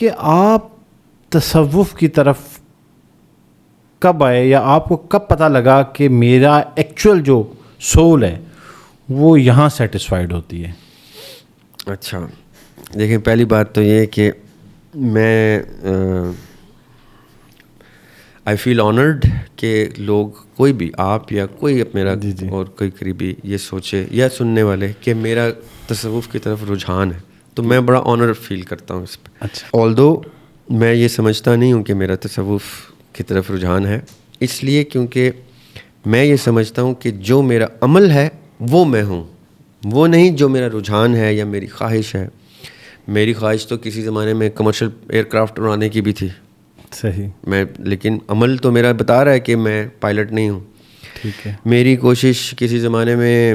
کہ آپ تصوف کی طرف کب آئے, یا آپ کو کب پتہ لگا کہ میرا ایکچوئل جو سول ہے وہ یہاں سیٹسفائیڈ ہوتی ہے؟ اچھا دیکھیں, پہلی بات تو یہ کہ میں آئی فیل آنرڈ کہ لوگ, کوئی بھی, آپ یا کوئی میرا اور کوئی قریبی یہ سوچے یا سننے والے کہ میرا تصوف کی طرف رجحان ہے, تو میں بڑا آنر فیل کرتا ہوں اس پہ. اچھا. آلدو میں یہ سمجھتا نہیں ہوں کہ میرا تصوف کی طرف رجحان ہے, اس لیے کیونکہ میں یہ سمجھتا ہوں کہ جو میرا عمل ہے وہ میں ہوں, وہ نہیں جو میرا رجحان ہے یا میری خواہش ہے. میری خواہش تو کسی زمانے میں کمرشل ایئر کرافٹ اڑانے کی بھی تھی, صحیح, میں, لیکن عمل تو میرا بتا رہا ہے کہ میں پائلٹ نہیں ہوں. ٹھیک ہے. میری کوشش کسی زمانے میں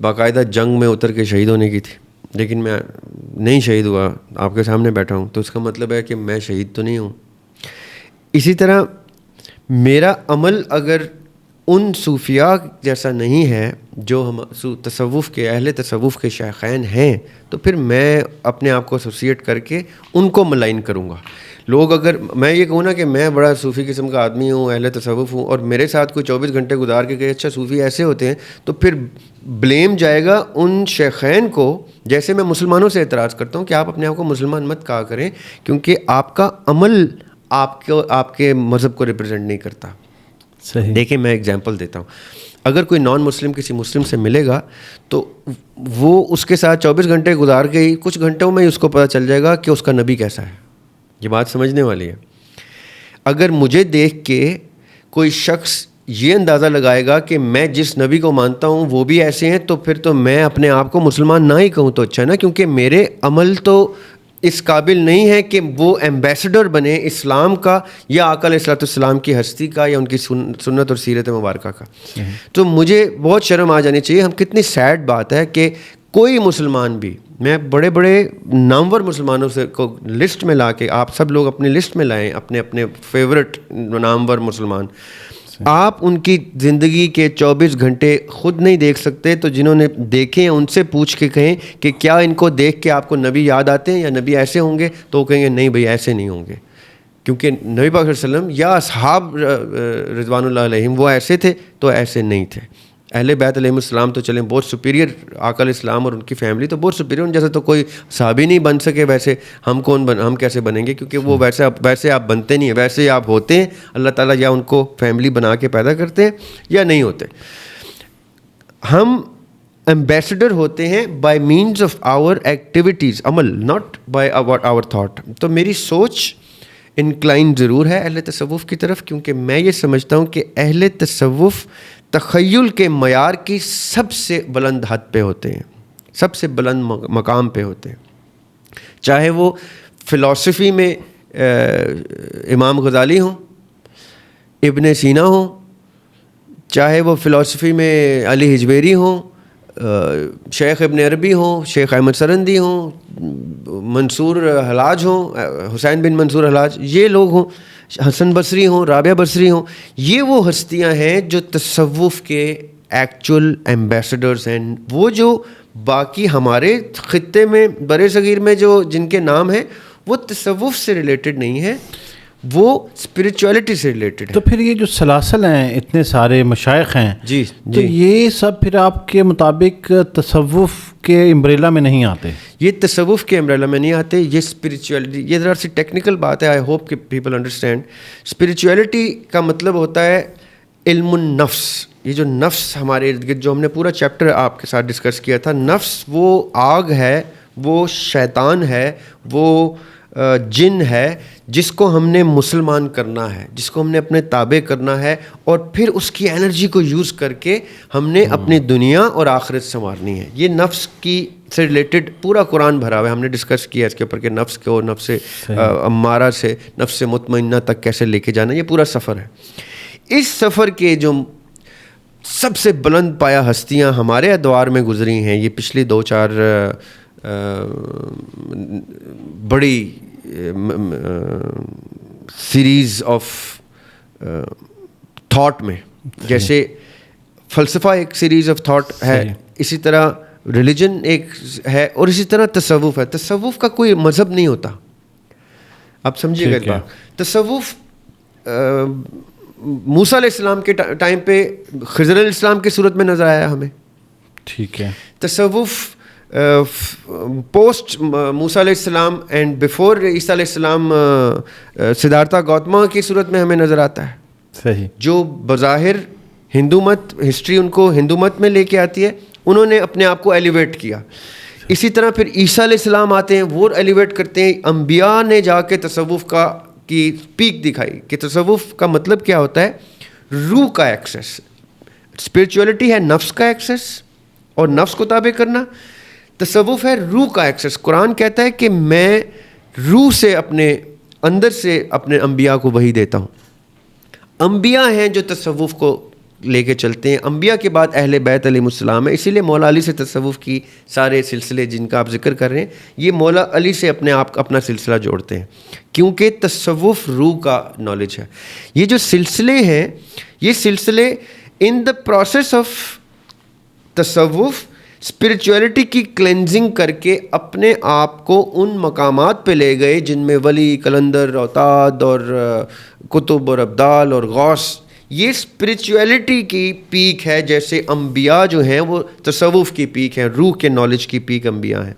باقاعدہ جنگ میں اتر کے شہید ہونے کی تھی, لیکن میں نہیں شہید ہوا, آپ کے سامنے بیٹھا ہوں, تو اس کا مطلب ہے کہ میں شہید تو نہیں ہوں. اسی طرح میرا عمل اگر ان صوفیاء جیسا نہیں ہے جو ہم تصوف کے اہل تصوف کے شیخین ہیں, تو پھر میں اپنے آپ کو ایسوسیٹ کر کے ان کو ملائن کروں گا. لوگ, اگر میں یہ کہوں نا کہ میں بڑا صوفی قسم کا آدمی ہوں, اہل تصوف ہوں, اور میرے ساتھ کوئی 24 گھنٹے گزار کے کہ اچھا صوفی ایسے ہوتے ہیں, تو پھر بلیم جائے گا ان شیخین کو. جیسے میں مسلمانوں سے اعتراض کرتا ہوں کہ آپ اپنے آپ کو مسلمان مت کہا کریں, کیونکہ آپ کا عمل آپ کے مذہب کو ریپرزینٹ نہیں کرتا. صحیح. دیکھیں میں ایگزامپل دیتا ہوں, اگر کوئی نان مسلم کسی مسلم سے ملے گا تو وہ اس کے ساتھ 24 گھنٹے گزار کے ہی کچھ گھنٹوں میں ہی اس کو پتہ چل جائے گا کہ اس کا نبی کیسا ہے. یہ بات سمجھنے والی ہے. اگر مجھے دیکھ کے کوئی شخص یہ اندازہ لگائے گا کہ میں جس نبی کو مانتا ہوں وہ بھی ایسے ہیں, تو پھر تو میں اپنے آپ کو مسلمان نہ ہی کہوں تو اچھا نا, کیونکہ میرے عمل تو اس قابل نہیں ہے کہ وہ ایمبیسڈر بنے اسلام کا یا آقا علیہ الصلوۃ والسلام کی ہستی کا یا ان کی سنت اور سیرت مبارکہ کا. تو مجھے بہت شرم آ جانی چاہیے. ہم کتنی سیڈ بات ہے کہ کوئی مسلمان بھی, میں بڑے بڑے نامور مسلمانوں سے کو لسٹ میں لا کے, آپ سب لوگ اپنی لسٹ میں لائیں اپنے اپنے فیورٹ نامور مسلمان, آپ ان کی زندگی کے 24 گھنٹے خود نہیں دیکھ سکتے, تو جنہوں نے دیکھے ہیں ان سے پوچھ کے کہیں کہ کیا ان کو دیکھ کے آپ کو نبی یاد آتے ہیں یا نبی ایسے ہوں گے, تو وہ کہیں گے نہیں بھائی ایسے نہیں ہوں گے, کیونکہ نبی پاک صلی اللہ علیہ وسلم یا اصحاب رضوان اللہ علیہم وہ ایسے تھے تو ایسے نہیں تھے. اہل بیت علیہم السلام تو چلیں بہت سپیریئر, آقا علیہ السلام اور ان کی فیملی تو بہت سپیریئر, ان جیسے تو کوئی صحابی نہیں بن سکے, ویسے ہم کیسے بنیں گے, کیونکہ وہ ویسے آپ بنتے نہیں ہیں, ویسے آپ ہوتے ہیں. اللہ تعالیٰ یا ان کو فیملی بنا کے پیدا کرتے ہیں یا نہیں ہوتے. ہم ایمبیسڈر ہوتے ہیں by means of our activities, عمل, ناٹ بائی آور تھاٹ. تو میری سوچ انکلائن ضرور ہے اہل تصوف کی طرف, کیونکہ میں یہ سمجھتا ہوں کہ اہل تصوف تخیل کے معیار کی سب سے بلند حد پہ ہوتے ہیں, سب سے بلند مقام پہ ہوتے ہیں. چاہے وہ فلسفی میں امام غزالی ہوں, ابن سینا ہوں, چاہے وہ فلسفی میں علی حجویری ہوں, شیخ ابن عربی ہوں, شیخ احمد سرندی ہوں, منصور حلاج ہوں, حسین بن منصور حلاج, یہ لوگ ہوں, حسن بصری ہوں, رابعہ بصری ہوں, یہ وہ ہستیاں ہیں جو تصوف کے ایکچول ایمبیسڈرز ہیں. وہ جو باقی ہمارے خطے میں بر صغیر میں جو جن کے نام ہیں وہ تصوف سے ریلیٹڈ نہیں ہیں, وہ اسپریچولیٹی سے ریلیٹڈ ہے. تو پھر یہ جو سلاسل ہیں, اتنے سارے مشائخ ہیں, جی تو یہ سب پھر آپ کے مطابق تصوف کے امبریلا میں نہیں آتے؟ یہ تصوف کے امبریلا میں نہیں آتے, یہ اسپریچولیٹی, یہ ذرا سی ٹیکنیکل بات ہے, آئی ہوپ کہ پیپل انڈرسٹینڈ. اسپریچولیٹی کا مطلب ہوتا ہے علم النفس. یہ جو نفس ہمارے ارد گرد, جو ہم نے پورا چیپٹر آپ کے ساتھ ڈسکس کیا تھا, نفس وہ آگ ہے, وہ شیطان ہے, وہ جن ہے جس کو ہم نے مسلمان کرنا ہے, جس کو ہم نے اپنے تابع کرنا ہے, اور پھر اس کی انرجی کو یوز کر کے ہم نے اپنی دنیا اور آخرت سنوارنی ہے. یہ نفس کی سے ریلیٹڈ پورا قرآن بھرا ہوا ہے, ہم نے ڈسکس کیا اس کے اوپر کہ نفس کو نفس امارہ سے نفس مطمئنہ تک کیسے لے کے جانا, یہ پورا سفر ہے. اس سفر کے جو سب سے بلند پایا ہستیاں ہمارے ادوار میں گزری ہیں, یہ پچھلی 2-4 بڑی سیریز آف تھاٹ میں, جیسے فلسفہ ایک سیریز آف تھاٹ ہے, اسی طرح ریلیجن ایک ہے, اور اسی طرح تصوف ہے. تصوف کا کوئی مذہب نہیں ہوتا, آپ سمجھیے گا اس بات. تصوف موسیٰ علیہ السلام کے ٹائم پہ خضر علیہ السلام کی صورت میں نظر آیا ہمیں. ٹھیک ہے. تصوف پوسٹ موسیٰ علیہ السلام اینڈ بیفور عیسیٰ علیہ السلام سدھارتھا گوتما کی صورت میں ہمیں نظر آتا ہے. صحیح. جو بظاہر ہندو مت ہسٹری ان کو ہندو مت میں لے کے آتی ہے, انہوں نے اپنے آپ کو ایلیویٹ کیا. اسی طرح پھر عیسیٰ علیہ السلام آتے ہیں, وہ ایلیویٹ کرتے ہیں. انبیاء نے جا کے تصوف کی پیک دکھائی کہ تصوف کا مطلب کیا ہوتا ہے, روح کا ایکسیس. اسپرچولیٹی ہے نفس کا ایکسیس اور نفس کو تابع کرنا. تصوف ہے روح کا ایکسیس. قرآن کہتا ہے کہ میں روح سے اپنے اندر سے اپنے انبیاء کو وحی دیتا ہوں. انبیاء ہیں جو تصوف کو لے کے چلتے ہیں. انبیاء کے بعد اہل بیت علیہ السلام ہے. اسی لیے مولا علی سے تصوف کی سارے سلسلے جن کا آپ ذکر کر رہے ہیں, یہ مولا علی سے اپنا سلسلہ جوڑتے ہیں, کیونکہ تصوف روح کا نالج ہے. یہ جو سلسلے ہیں, یہ سلسلے ان دا پروسیس آف تصوف اسپرچولیٹی کی کلینزنگ کر کے اپنے آپ کو ان مقامات پہ لے گئے جن میں ولی, کلندر, اوتاد اور کتب اور ابدال اور غوث, یہ اسپرچولیٹی کی پیک ہے. جیسے انبیاء جو ہیں وہ تصوف کی پیک ہیں, روح کے نالج کی پیک انبیاء ہیں.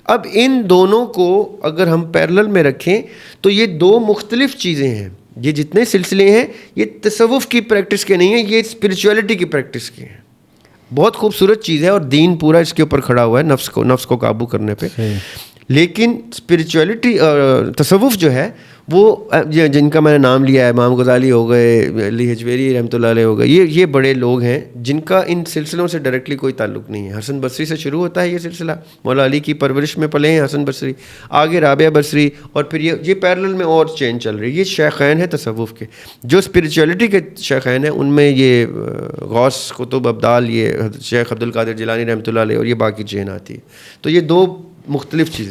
اب ان دونوں کو اگر ہم پیرلل میں رکھیں تو یہ دو مختلف چیزیں ہیں. یہ جتنے سلسلے ہیں یہ تصوف کی پریکٹس کے نہیں ہیں, یہ اسپرچولیٹی کی پریکٹس کے ہیں. بہت خوبصورت چیز ہے اور دین پورا اس کے اوپر کھڑا ہوا ہے, نفس کو قابو کرنے پہ. لیکن اسپرچولیٹی تصوف جو ہے وہ جن کا میں نے نام لیا ہے, امام غزالی ہو گئے, علی حجویری رحمۃ اللہ علیہ ہو گئے, یہ بڑے لوگ ہیں جن کا ان سلسلوں سے ڈائریکٹلی کوئی تعلق نہیں ہے. حسن بصری سے شروع ہوتا ہے یہ سلسلہ, مولا علی کی پرورش میں پلے ہیں حسن بصری, آگے رابعہ بصری, اور پھر یہ پیرلل میں اور چین چل رہی ہے. یہ شیخین ہیں تصوف کے, جو اسپرچولیٹی کے شیخین ہیں ان میں یہ غوث, قطب, ابدال, یہ شیخ عبد القادر جیلانی رحمۃ اللہ علیہ اور یہ باقی چین آتی ہے. تو یہ دو مختلف چیزیں.